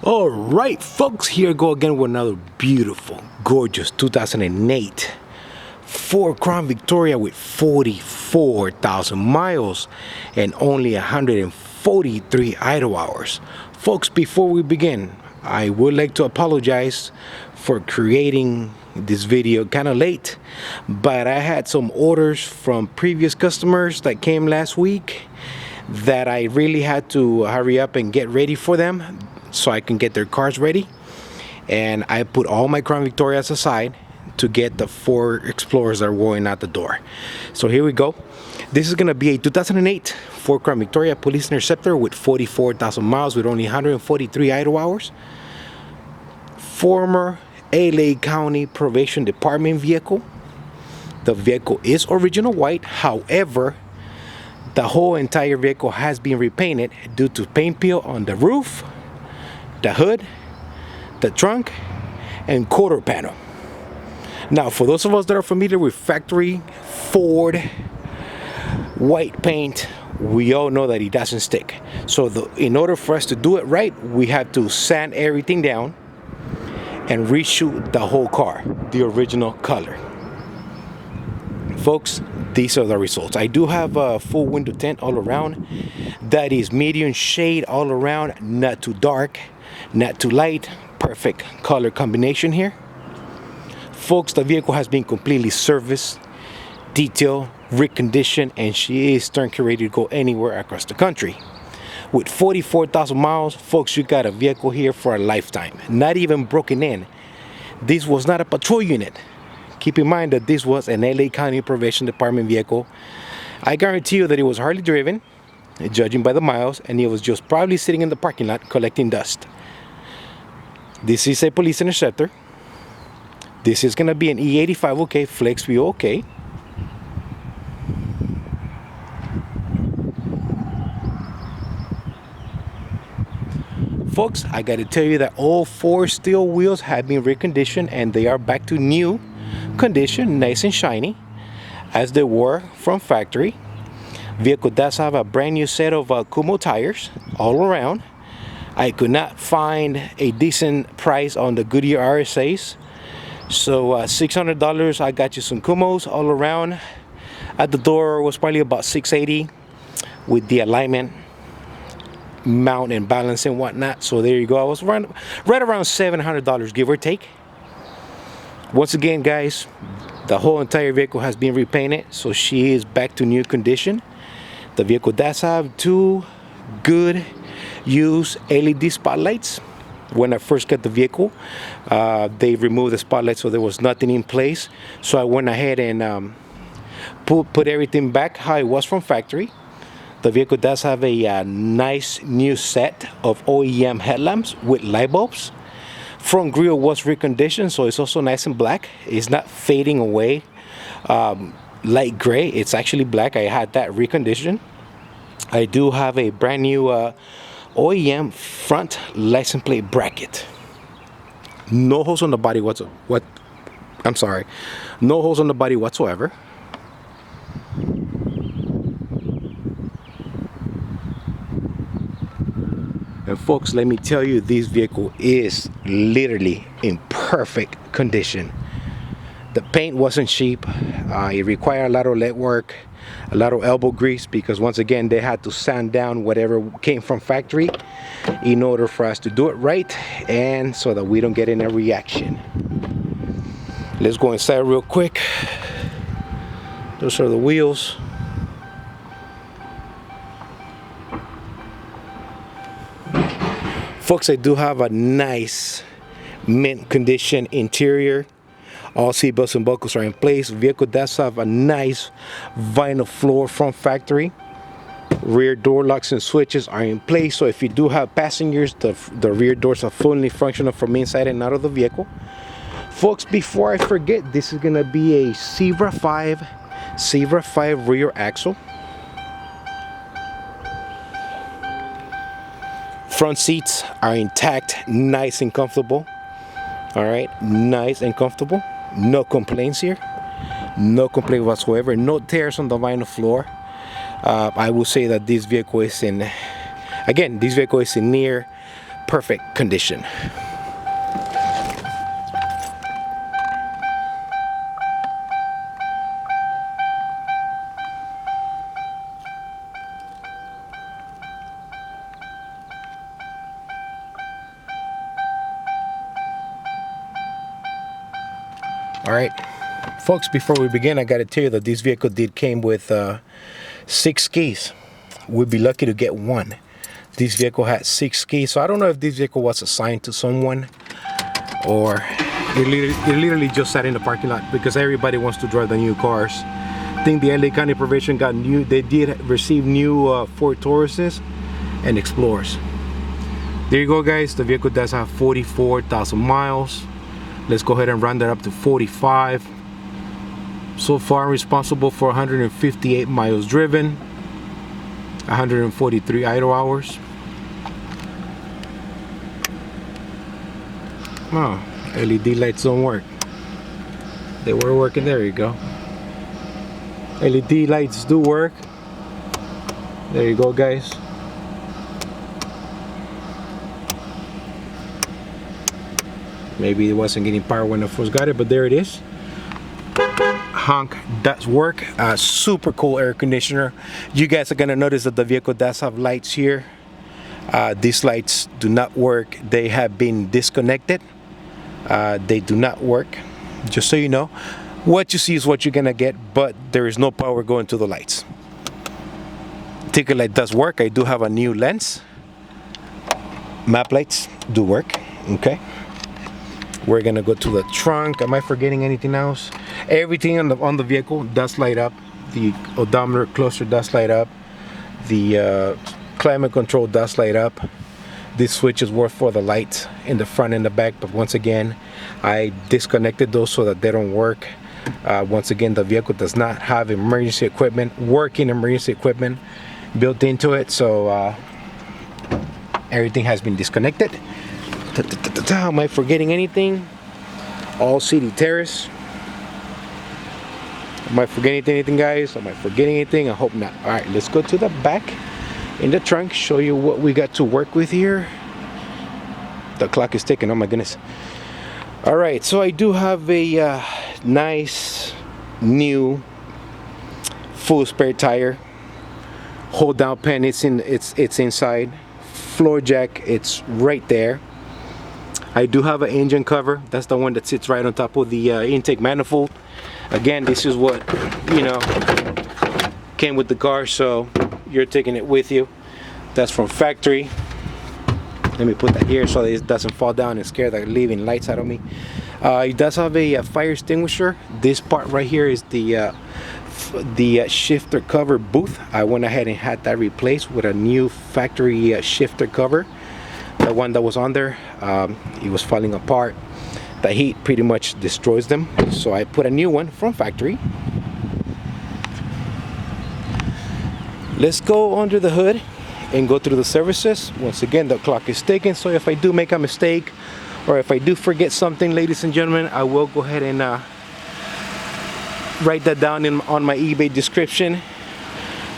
All right, folks, here I go again with another beautiful, gorgeous 2008 Ford Crown Victoria with 44,000 miles and only 143 idle hours. Folks, before we begin, I would like to apologize for creating this video kind of late, but I had some orders from previous customers that came last week that I really had to hurry up and get ready for them so I can get their cars ready. And I put all my Crown Victorias aside to get the 4 Explorers that are going out the door. So here we go. This is going to be a 2008 Ford Crown Victoria Police Interceptor with 44,000 miles with only 143 idle hours. Former LA County Probation Department vehicle. The vehicle is original white, however, the whole entire vehicle has been repainted due to paint peel on the roof, the hood, the trunk, and quarter panel. Now, for those of us that are familiar with factory Ford white paint, we all know that it doesn't stick. So in order for us to do it right, we have to sand everything down and reshoot the whole car, the original color. Folks, these are the results. I do have a full window tint all around. That is medium shade all around, not too dark, not too light. Perfect color combination here. Folks, the vehicle has been completely serviced, detailed, reconditioned, and she is turnkey ready to go anywhere across the country. With 44,000 miles, folks, you got a vehicle here for a lifetime. Not even broken in. This was not a patrol unit. Keep in mind that this was an LA County Probation Department vehicle. I guarantee you that it was hardly driven, judging by the miles, and it was just probably sitting in the parking lot collecting dust. This is a Police Interceptor. This is going to be an E85 OK, Flex View OK. Folks, I got to tell you that all 4 steel wheels have been reconditioned and they are back to new condition, nice and shiny, as they were from factory. Vehicle does have a brand new set of Kumo tires all around. I could not find a decent price on the Goodyear RSAs, so $600, I got you some Kumos all around. At the door was probably about $680 with the alignment, mount and balance and whatnot. So there you go. I was right around $700, give or take. Once again, guys, the whole entire vehicle has been repainted, so she is back to new condition. The vehicle does have 2 good used LED spotlights. When I first got the vehicle, they removed the spotlight, so there was nothing in place. So I went ahead and put everything back how it was from factory. The vehicle does have a nice new set of OEM headlamps with light bulbs. Front grille was reconditioned, so it's also nice and black. It's not fading away light gray. It's actually black. I had that reconditioned. I do have a brand new OEM front license plate bracket. No holes on the body whatsoever. No holes on the body whatsoever. And folks, let me tell you, this vehicle is literally in perfect condition. The paint wasn't cheap. It required a lot of lead work, a lot of elbow grease, because once again, they had to sand down whatever came from factory in order for us to do it right and so that we don't get in a reaction. Let's go inside real quick. Those are the wheels. Folks, I do have a nice mint condition interior. All seat belts and buckles are in place. Vehicle does have a nice vinyl floor from factory. Rear door locks and switches are in place. So if you do have passengers, the rear doors are fully functional from inside and out of the vehicle. Folks, before I forget, this is gonna be a Zebra 5 rear axle. Front seats are intact, nice and comfortable. All right, nice and comfortable. No complaints here. No complaint whatsoever. No tears on the vinyl floor. I will say that this vehicle is in, again, this vehicle is in near perfect condition. All right, folks, before we begin, I got to tell you that this vehicle came with 6 keys. We'd be lucky to get 1. This vehicle had 6 keys, so I don't know if this vehicle was assigned to someone or it literally just sat in the parking lot because everybody wants to drive the new cars. I think the LA County Probation got new. They did receive new Ford Tauruses and Explorers. There you go, guys. The vehicle does have 44,000 miles. Let's go ahead and round that up to 45. So far, I'm responsible for 158 miles driven, 143 idle hours. Oh, LED lights don't work. They were working. There you go. LED lights do work. There you go, guys. Maybe it wasn't getting power when I first got it, but there it is. Honk does work. Super cool air conditioner. You guys are gonna notice that the vehicle does have lights here. These lights do not work. They have been disconnected. They do not work, just so you know. What you see is what you're gonna get, but there is no power going to the lights. Ticket light does work. I do have a new lens. Map lights do work. Okay, we're gonna go to the trunk. Am I forgetting anything else? Everything on the vehicle does light up. The odometer cluster does light up. The climate control does light up. This switch is worth for the lights in the front and the back, but once again, I disconnected those so that they don't work. Once again, the vehicle does not have emergency equipment, working emergency equipment built into it, so everything has been disconnected. Am I forgetting anything? All city terrace. Am I forgetting anything, guys? Am I forgetting anything? I hope not. All right, let's go to the back in the trunk, show you what we got to work with here. The clock is ticking. Oh my goodness. All right, so I do have a nice new full spare tire. Hold down pen, it's inside. Floor jack, it's right there. I do have an engine cover. That's the one that sits right on top of the intake manifold. Again, this is what, you know, came with the car, so you're taking it with you. That's from factory. Let me put that here so it doesn't fall down and scare the living lights out of me. It does have a fire extinguisher. This part right here is the shifter cover booth. I went ahead and had that replaced with a new factory shifter cover. The one that was on there, it was falling apart. The heat pretty much destroys them, so I put a new one from factory. Let's go under the hood and go through the services. Once again, the clock is ticking, so if I do make a mistake or if I do forget something, ladies and gentlemen, I will go ahead and write that down on my eBay description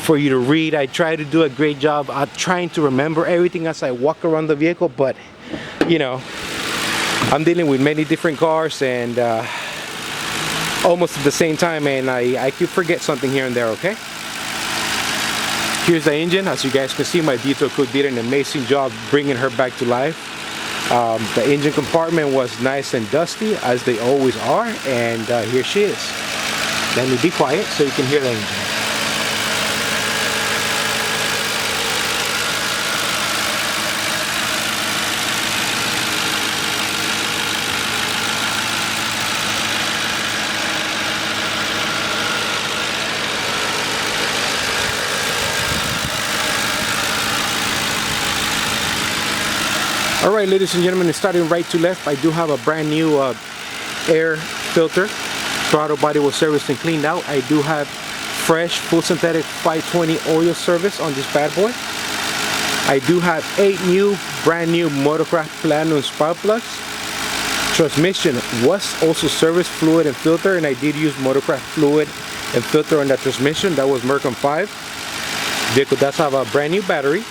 for you to read. I try to do a great job at trying to remember everything as I walk around the vehicle, but you know, I'm dealing with many different cars and almost at the same time, and I could forget something here and there. Okay, here's the engine. As you guys can see, my detail crew did an amazing job bringing her back to life. The engine compartment was nice and dusty, as they always are, and here she is. Let me be quiet so you can hear the engine. Alright, ladies and gentlemen, starting right to left, I do have a brand new air filter. Throttle body was serviced and cleaned out. I do have fresh full synthetic 520 oil service on this bad boy. I do have 8 brand new Motorcraft Platinum spark plugs. Transmission was also serviced, fluid and filter, and I did use Motorcraft fluid and filter on that transmission. That was Mercom 5. Vehicle does have a brand new battery.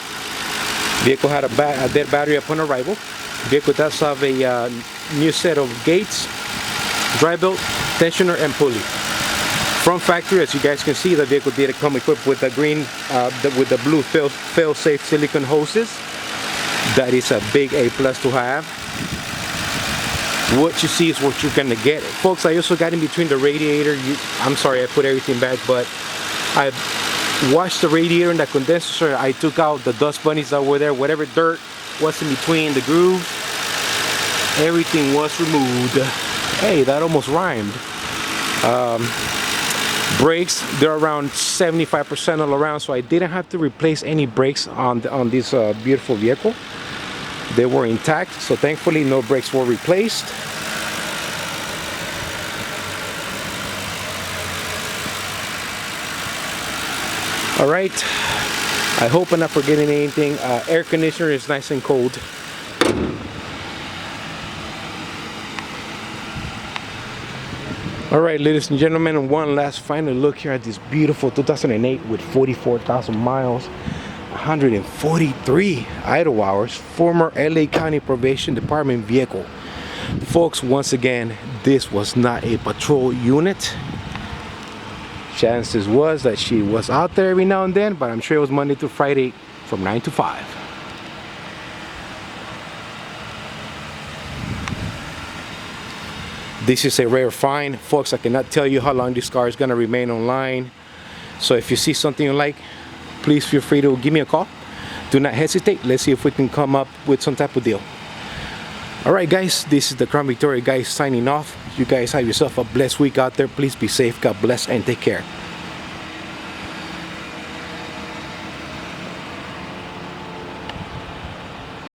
Vehicle had a dead battery upon arrival. Vehicle does have a new set of gates, dry belt, tensioner, and pulley. From factory, as you guys can see, the vehicle did come equipped with the green, with the blue fail-safe silicone hoses. That is a big A+ to have. What you see is what you're gonna get, folks. I also got in between the radiator. I'm sorry, I put everything back, but I washed the radiator and the condenser. I took out the dust bunnies that were there, whatever dirt was in between the grooves. Everything was removed. Hey, that almost rhymed. Brakes, they're around 75% all around, so I didn't have to replace any brakes on this beautiful vehicle. They were intact, so thankfully no brakes were replaced. All right, I hope I'm not forgetting anything. Air conditioner is nice and cold. All right, ladies and gentlemen, one last final look here at this beautiful 2008 with 44,000 miles, 143 idle hours, former LA County Probation Department vehicle. Folks, once again, this was not a patrol unit. Chances was that she was out there every now and then, but I'm sure it was Monday to Friday from 9 to 5. This is a rare find, folks. I cannot tell you how long this car is going to remain online. So if you see something you like, please feel free to give me a call. Do not hesitate. Let's see if we can come up with some type of deal. All right, guys, this is the Crown Victoria guys signing off. You guys have yourself a blessed week out there. Please be safe. God bless and take care.